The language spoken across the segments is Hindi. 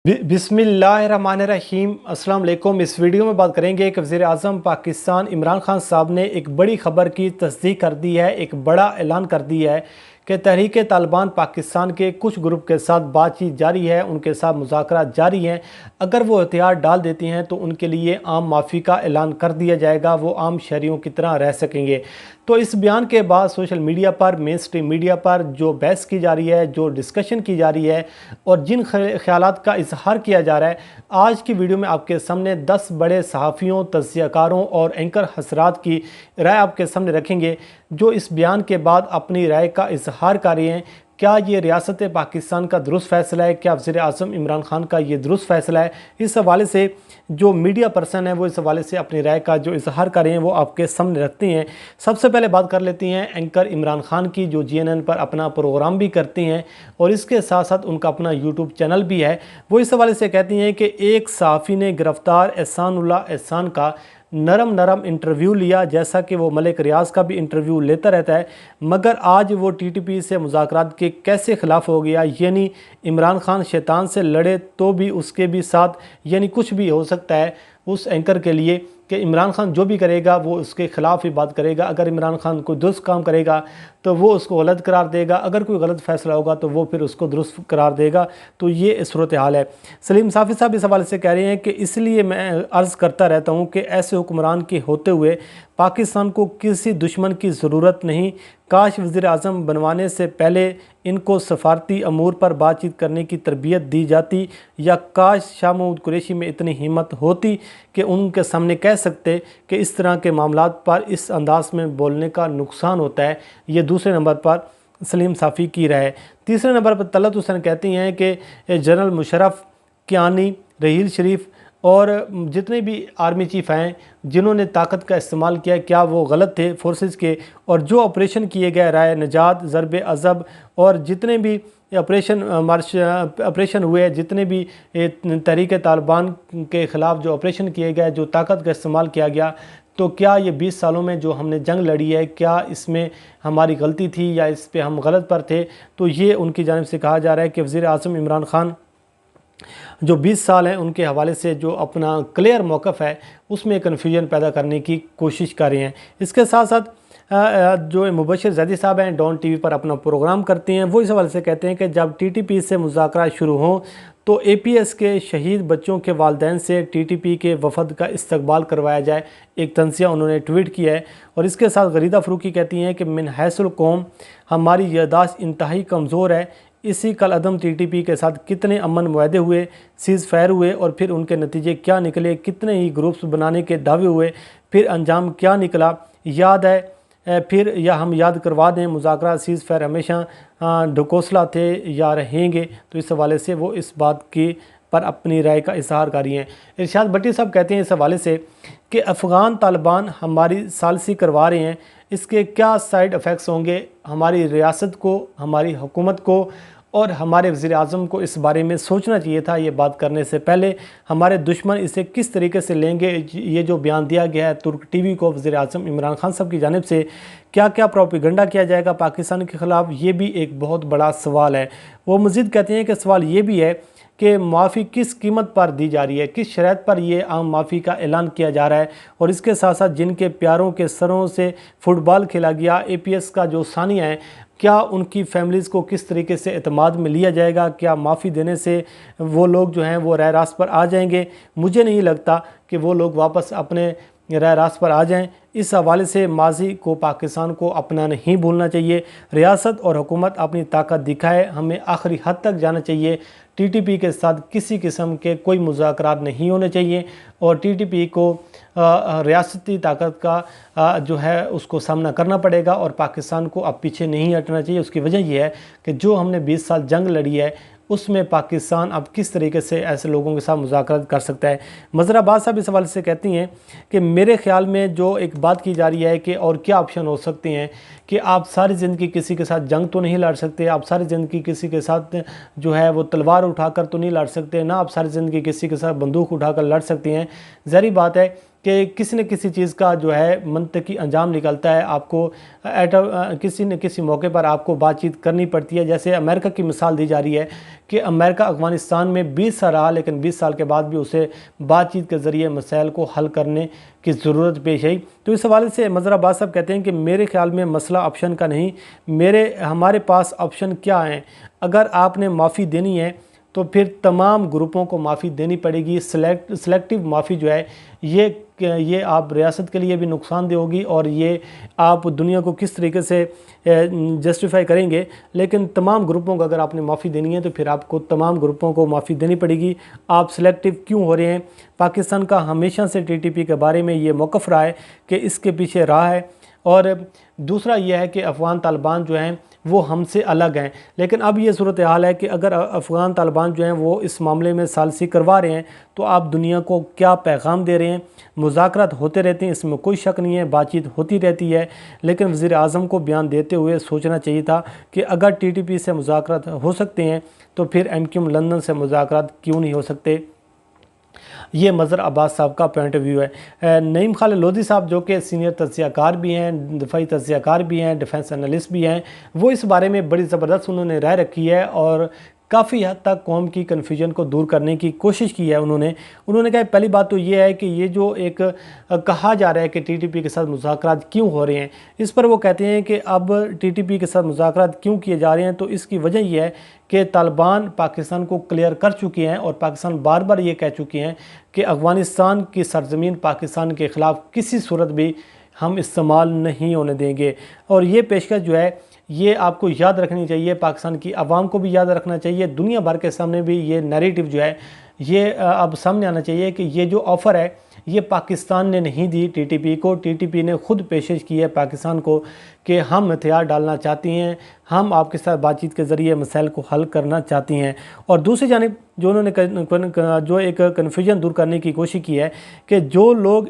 बिस्मिल्लाहिर्रहमानिर्रहीम। अस्सलाम वालेकुम। इस वीडियो में बात करेंगे कि वज़ीर आज़म पाकिस्तान इमरान खान साहब ने एक बड़ी ख़बर की तस्दीक कर दी है, एक बड़ा ऐलान कर दिया है कि तहरीक तालिबान पाकिस्तान के कुछ ग्रुप के साथ बातचीत जारी है, उनके साथ मुज़ाकरात जारी हैं। अगर वो हथियार डाल देती हैं तो उनके लिए आम माफ़ी का ऐलान कर दिया जाएगा, वो आम शहरियों की तरह रह सकेंगे। तो इस बयान के बाद सोशल मीडिया पर, मेन स्ट्रीम मीडिया पर जो बहस की जा रही है, जो डिस्कशन की जा रही है और जिन ख्यालात का इजहार किया जा रहा है, आज की वीडियो में आपके सामने 10 बड़े सहाफ़ियों, तज़कियाकारों और एंकर हज़रात की राय आपके सामने रखेंगे, जो इस बयान के बाद अपनी राय का इजहार कर रहे हैं। क्या ये रियासत पाकिस्तान का दुरुस्त फ़ैसला है? क्या वज़ीर आज़म इमरान खान का ये दुरुस्त फ़ैसला है? इस हवाले से जो मीडिया पर्सन है वो इस हवाले से अपनी राय का जो इजहार कर रहे हैं वो आपके सामने रखते हैं। सबसे पहले बात कर लेती हैं एंकर इमरान खान की, जो GNN पर अपना प्रोग्राम भी करती हैं और इसके साथ साथ उनका अपना यूट्यूब चैनल भी है। वो इस हवाले से कहती हैं कि एक सहाफ़ी ने गिरफ़्तार एहसानुल्लाह एहसान का नरम इंटरव्यू लिया, जैसा कि वो मलिक रियाज का भी इंटरव्यू लेता रहता है, मगर आज वो TTP से मुज़ाकरात के कैसे ख़िलाफ़ हो गया। यानी इमरान खान शैतान से लड़े तो भी उसके भी साथ यानी कुछ भी हो सकता है उस एंकर के लिए कि इमरान खान जो भी करेगा वो उसके ख़िलाफ़ ही बात करेगा। अगर इमरान खान कोई दुरुस्त काम करेगा तो वो उसको गलत करार देगा, अगर कोई गलत फ़ैसला होगा तो वो फिर उसको दुरुस्त करार देगा। तो ये सूरत हाल है। सलीम साफ़ी साहब इस हवाले से कह रहे हैं कि इसलिए मैं अर्ज़ करता रहता हूँ कि ऐसे हुक्मरान के होते हुए पाकिस्तान को किसी दुश्मन की ज़रूरत नहीं। काश वज़ीर आज़म बनवाने से पहले इनको सफारती अमूर पर बातचीत करने की तरबियत दी जाती, या काश शाह महमूद कुरैशी में इतनी हिम्मत होती कि उनके सामने कह सकते कि इस तरह के मामलात पर इस अंदाज में बोलने का नुकसान होता है। ये दूसरे नंबर पर सलीम साफ़ी की राय है। तीसरे नंबर पर तलत हुसैन कहती हैं कि जनरल मुशर्रफ, कियानी, रहील शरीफ और जितने भी आर्मी चीफ़ हैं जिन्होंने ताकत का इस्तेमाल किया, क्या वो गलत थे फोर्सेस के? और जो ऑपरेशन किए गए, राय नजात, ज़रब अज़ब और जितने भी ऑपरेशन हुए, जितने भी तहरीक तालिबान के ख़िलाफ़ जो ऑपरेशन किए गए, जो ताकत का इस्तेमाल किया गया, तो क्या ये 20 सालों में जो हमने जंग लड़ी है, क्या इसमें हमारी गलती थी या इस पे हम गलत पर थे? तो ये उनकी जानिब से कहा जा रहा है कि वज़ीर आज़म इमरान खान जो 20 साल हैं उनके हवाले से जो अपना क्लियर मौक़िफ़ है उसमें कन्फ्यूजन पैदा करने की कोशिश कर रहे हैं। इसके साथ साथ जो मुबशिर ज़ैदी साहब हैं, डॉन TV पर अपना प्रोग्राम करते हैं, वो इस हवाले से कहते हैं कि जब TTP से मुज़ाकरात शुरू हों तो APS के शहीद बच्चों के वालिदैन से TTP के वफ़द का इस्तकबाल करवाया जाए। एक तंज़िया उन्होंने ट्वीट किया है। और इसके साथ गरीदा फ़रूकी कहती हैं कि मिन हैसुल कौम हमारी यादाश्त इंतहाई कमज़ोर है। इसी कल अदम TTP के साथ कितने अमन मुआहदे हुए, सीज़ फायर हुए और फिर उनके नतीजे क्या निकले, कितने ही ग्रुप्स बनाने के दावे हुए, फिर अंजाम क्या निकला, याद है फिर या हम याद करवा दें, मुज़ाकरात, सीज़ फायर हमेशा ढकोसला थे या रहेंगे। तो इस हवाले से वो इस बात की पर अपनी राय का इजहार कर रही हैं। इरशाद भट्टी साहब कहते हैं इस हवाले से कि अफ़गान तालिबान हमारी सालसी करवा रहे हैं, इसके क्या साइड इफ़ेक्ट्स होंगे हमारी रियासत को, हमारी हुकूमत को और हमारे वज़ीर आज़म को इस बारे में सोचना चाहिए था। ये बात करने से पहले हमारे दुश्मन इसे किस तरीके से लेंगे। ये जो बयान दिया गया है तुर्क TV को वज़ीर आज़म इमरान खान साहब की जानिब से, क्या क्या प्रोपेगेंडा किया जाएगा पाकिस्तान के ख़िलाफ़, ये भी एक बहुत बड़ा सवाल है। वो मज़ीद कहते हैं कि सवाल ये भी है कि माफ़ी किस कीमत पर दी जा रही है, किस शर्त पर ये आम माफ़ी का ऐलान किया जा रहा है। और इसके साथ साथ जिनके प्यारों के सरों से फ़ुटबॉल खेला गया, APS का जो सानिया है, क्या उनकी फैमिलीज़ को किस तरीके से एतमाद में लिया जाएगा? क्या माफ़ी देने से वो लोग जो हैं वो राह रास्त पर आ जाएंगे? मुझे नहीं लगता कि वो लोग वापस अपने राह रास्त पर आ जाएं। इस हवाले से माजी को पाकिस्तान को अपना नहीं भूलना चाहिए। रियासत और हुकूमत अपनी ताकत दिखाए, हमें आखिरी हद तक जाना चाहिए। TTP के साथ किसी किस्म के कोई मुज़ाकरात नहीं होने चाहिए और TTP को रियासती ताकत का जो है उसको सामना करना पड़ेगा और पाकिस्तान को अब पीछे नहीं हटना चाहिए। उसकी वजह यह है कि जो हमने 20 साल जंग लड़ी है उसमें पाकिस्तान अब किस तरीके से ऐसे लोगों के साथ मुज़ाकरात कर सकता है। मज़राबाद साहब इस हवाले से कहती हैं कि मेरे ख़्याल में जो एक बात की जा रही है कि और क्या ऑप्शन हो सकते हैं कि आप सारी ज़िंदगी किसी के साथ जंग तो नहीं लड़ सकते, आप सारी ज़िंदगी किसी के साथ जो है वो तलवार उठाकर तो नहीं लड़ सकते, ना आप सारी ज़िंदगी किसी के साथ बंदूक उठाकर लड़ सकती हैं। ज़ाहिर बात है कि किसी न किसी चीज़ का जो है मंतकी अंजाम निकलता है। आपको किसी न किसी मौके पर आपको बातचीत करनी पड़ती है। जैसे अमेरिका की मिसाल दी जा रही है कि अमेरिका अफ़गानिस्तान में 20 साल रहा, लेकिन 20 साल के बाद भी उसे बातचीत के ज़रिए मसाइल को हल करने की ज़रूरत पेश आई। तो इस हवाले से मज़हर अब्बास साहब कहते हैं कि मेरे ख़्याल में मसला ऑप्शन का नहीं, हमारे पास ऑप्शन क्या हैं। अगर आपने माफ़ी देनी है तो फिर तमाम ग्रुपों को माफ़ी देनी पड़ेगी। सिलेक्टिव माफ़ी जो है ये आप रियासत के लिए भी नुकसानदेह होगी और ये आप दुनिया को किस तरीके से जस्टिफाई करेंगे। लेकिन तमाम ग्रुपों को अगर आपने माफ़ी देनी है तो फिर आपको तमाम ग्रुपों को माफ़ी देनी पड़ेगी। आप सिलेक्टिव क्यों हो रहे हैं? पाकिस्तान का हमेशा से TTP के बारे में ये मौक़िफ़ रहा है कि इसके पीछे राह है। और दूसरा यह है कि अफ़गान तालिबान जो हैं वो हमसे अलग हैं। लेकिन अब ये सूरत हाल है कि अगर अफ़गान तालिबान जो हैं वो इस मामले में सालसी करवा रहे हैं तो आप दुनिया को क्या पैगाम दे रहे हैं? मुज़ाकरात होते रहते हैं, इसमें कोई शक नहीं है, बातचीत होती रहती है। लेकिन वज़ीर आज़म को बयान देते हुए सोचना चाहिए था कि अगर TTP से मुज़ाकरात हो सकते हैं तो फिर MQM लंदन से मुज़ाकरात क्यों नहीं हो सकते। ये मज़हर अब्बास साहब का पॉइंट ऑफ व्यू है। नईम खालिद लोधी साहब जो कि सीनियर तज्ज़ियाकार भी हैं, दिफाई तज्ज़ियाकार भी हैं, डिफेंस एनालिस्ट भी हैं, वो इस बारे में बड़ी ज़बरदस्त उन्होंने राय रखी है और काफ़ी हद तक कौम की कन्फ्यूजन को दूर करने की कोशिश की है। उन्होंने कहा पहली बात तो ये है कि ये जो एक कहा जा रहा है कि TTP के साथ मुज़ाकरात क्यों हो रहे हैं, इस पर वो कहते हैं कि अब TTP के साथ मुज़ाकरात क्यों किए जा रहे हैं, तो इसकी वजह यह है कि तालिबान पाकिस्तान को क्लियर कर चुके हैं और पाकिस्तान बार बार ये कह चुके हैं कि अफ़गानिस्तान की सरज़मीन पाकिस्तान के ख़िलाफ़ किसी सूरत भी हम इस्तेमाल नहीं होने देंगे। और ये पेशकश जो है ये आपको याद रखनी चाहिए, पाकिस्तान की आवाम को भी याद रखना चाहिए, दुनिया भर के सामने भी ये नैरेटिव जो है ये अब सामने आना चाहिए कि ये जो ऑफ़र है ये पाकिस्तान ने नहीं दी TTP को। TTP ने ख़ुद पेशकश की है पाकिस्तान को कि हम हथियार डालना चाहती हैं, हम आपके साथ बातचीत के ज़रिए मसाइल को हल करना चाहती हैं। और दूसरी जानिब जो उन्होंने जो एक कन्फ्यूजन दूर करने की कोशिश की है कि जो लोग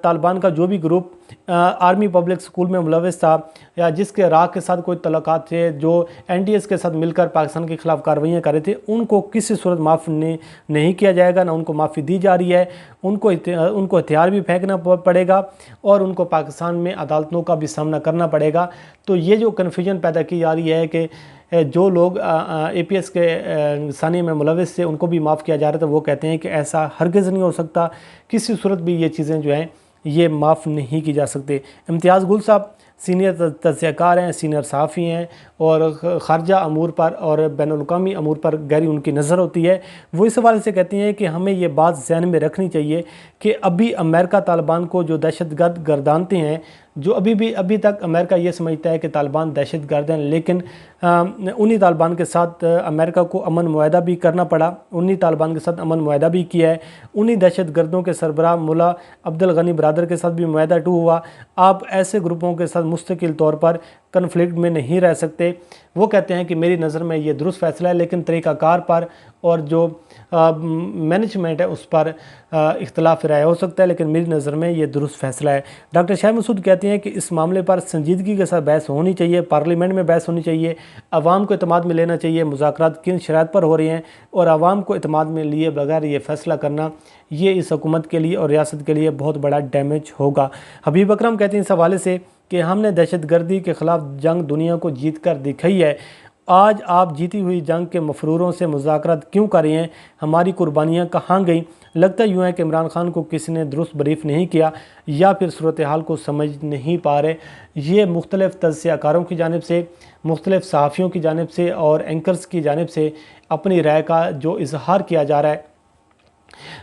तालिबान का जो भी ग्रुप आर्मी पब्लिक स्कूल में मुलविस था या जिसके इराक़ के साथ कोई तल्लुकात थे, जो NDS के साथ मिलकर पाकिस्तान के ख़िलाफ़ कार्रवाइयाँ कर रहे थे, उनको किसी सूरत माफ़ नहीं किया जाएगा, ना उनको माफ़ी दी जा रही है। उनको हथियार भी फेंकना पड़ेगा और उनको पाकिस्तान में अदालतों का भी सामना करना पड़ेगा। तो ये जो कन्फ्यूजन पैदा की जा रही है कि जो लोग APS के सानी में मुलविस थे उनको भी माफ़ किया जा रहा था, वो कहते हैं कि ऐसा हरगिज़ नहीं हो सकता, किसी सूरत भी ये चीज़ें जो हैं ये माफ़ नहीं की जा सकती। इम्तियाज़ गुल साहब सीनियर तज्ज़ियाकार हैं, सीनियर सहाफ़ी हैं और ख़ारजा अमूर पर और बैनुल-अक़वामी अमूर पर गहरी उनकी नज़र होती है। वो इस हवाले से कहती हैं कि हमें ये बात ज़हन में रखनी चाहिए कि अभी अमेरिका तालिबान को जो दहशतगर्द गर्दानते हैं, जो अभी तक अमेरिका ये समझता है कि तालिबान दहशतगर्द हैं, लेकिन उन्हीं तालिबान के साथ अमेरिका को अमन मुआहदा भी करना पड़ा, उन्हीं तालिबान के साथ अमन मुआहदा भी किया है, उन्हीं दहशतगर्दों के सरबराह मुल्ला अब्दुल गनी बरादर के साथ भी मुआहदा टू हुआ। आप ऐसे ग्रुपों के साथ मुस्तकिल तौर पर कन्फ्लिक्ट में नहीं रह सकते। वो कहते हैं कि मेरी नज़र में ये दुरुस्त फ़ैसला है, लेकिन तरीक़ाकार पर और जो मैनेजमेंट है उस पर इख्तलाफ राय हो सकता है, लेकिन मेरी नज़र में ये दुरुस्त फ़ैसला है। डॉक्टर शाह मसूद कहते हैं कि इस मामले पर संजीदगी के साथ बहस होनी चाहिए, पार्लियामेंट में बहस होनी चाहिए, आवाम को एतमाद में लेना चाहिए मुज़ाकरात किन शराइत पर हो रही हैं और आवाम को एतमाद में लिए बगैर ये फ़ैसला करना ये इस हुकूमत के लिए और रियासत के लिए बहुत बड़ा डैमेज होगा। हबीब अकरम कहते हैं इस हवाले से कि हमने दहशतगर्दी के ख़िलाफ़ जंग दुनिया को जीत कर दिखाई है। आज आप जीती हुई जंग के मफरूरों से मुज़ाकरात क्यों कर रहे हैं? हमारी कुर्बानियाँ कहाँ गईं? लगता यूँ है कि इमरान खान को किसी ने दुरुस्त ब्रीफ नहीं किया या फिर सूरत हाल को समझ नहीं पा रहे। ये मुख्तलिफ़ तज्ज़ियाकारों की जानिब से, मुख्तलिफ़ सहाफ़ियों की जानिब से और एंकर्स की जानिब से अपनी राय का जो इजहार किया जा रहा है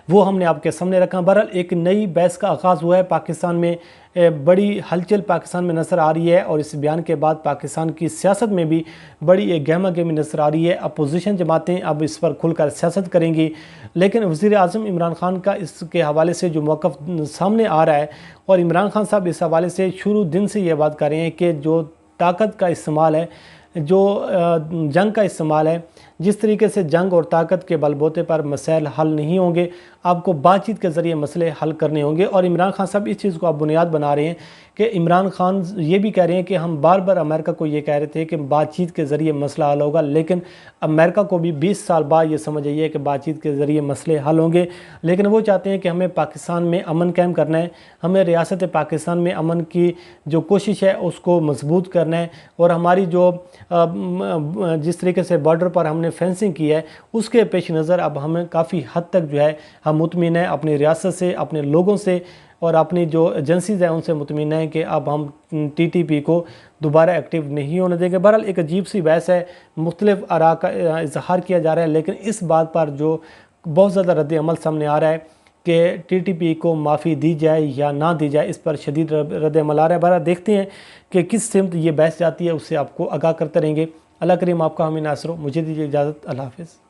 वो हमने आपके सामने रखा। बहरहाल एक नई बहस का आगाज़ हुआ है पाकिस्तान में, बड़ी हलचल पाकिस्तान में नज़र आ रही है और इस बयान के बाद पाकिस्तान की सियासत में भी बड़ी एक गहमा गहमी नज़र आ रही है। अपोजिशन जमातें अब इस पर खुलकर सियासत करेंगी, लेकिन वज़ीर आज़म इमरान खान का इसके हवाले से जो मौक़िफ़ सामने आ रहा है और इमरान खान साहब इस हवाले से शुरू दिन से ये बात कर रहे हैं कि जो ताकत का इस्तेमाल है, जो जंग का इस्तेमाल है, जिस तरीके से जंग और ताकत के बलबूते पर मसाइल हल नहीं होंगे, आपको बातचीत के ज़रिए मसले हल करने होंगे। और इमरान खान साहब इस चीज़ को आप बुनियाद बना रहे हैं कि इमरान खान ये भी कह रहे हैं कि हम बार बार अमेरिका को ये कह रहे थे कि बातचीत के ज़रिए मसला हल होगा, लेकिन अमेरिका को भी 20 साल बाद ये समझ आई है कि बातचीत के ज़रिए मसले हल होंगे। लेकिन वो चाहते हैं कि हमें पाकिस्तान में अमन कायम करना है, हमें रियासत पाकिस्तान में अमन की जो कोशिश है उसको मजबूत करना है, और हमारी जो जिस तरीके से बॉर्डर पर हमने फेंसिंग की है उसके पेश नज़र अब हमें काफ़ी हद तक जो है हम मुतमिन हैं अपनी रियासत से, अपने लोगों से और अपनी जो एजेंसीज़ हैं उनसे मुतमिन हैं कि अब हम TTP को दोबारा एक्टिव नहीं होने देंगे। बहरहाल एक अजीब सी बहस है, मुख्तलिफ आरा का इजहार किया जा रहा है, लेकिन इस बात पर जो बहुत ज़्यादा रद्द अमल सामने आ रहा है कि TTP को माफ़ी दी जाए या ना दी जाए, इस पर शदीद रद्द अमल आ रहा है। बहरहाल देखते हैं कि किस सिमत ये बहस जाती है, उससे आपको आगाह करते रहेंगे। अल्लाह करीम आपका हमें नासर हो। मुझे दीजिए इजाज़त। अल्लाह हाफ़िज़।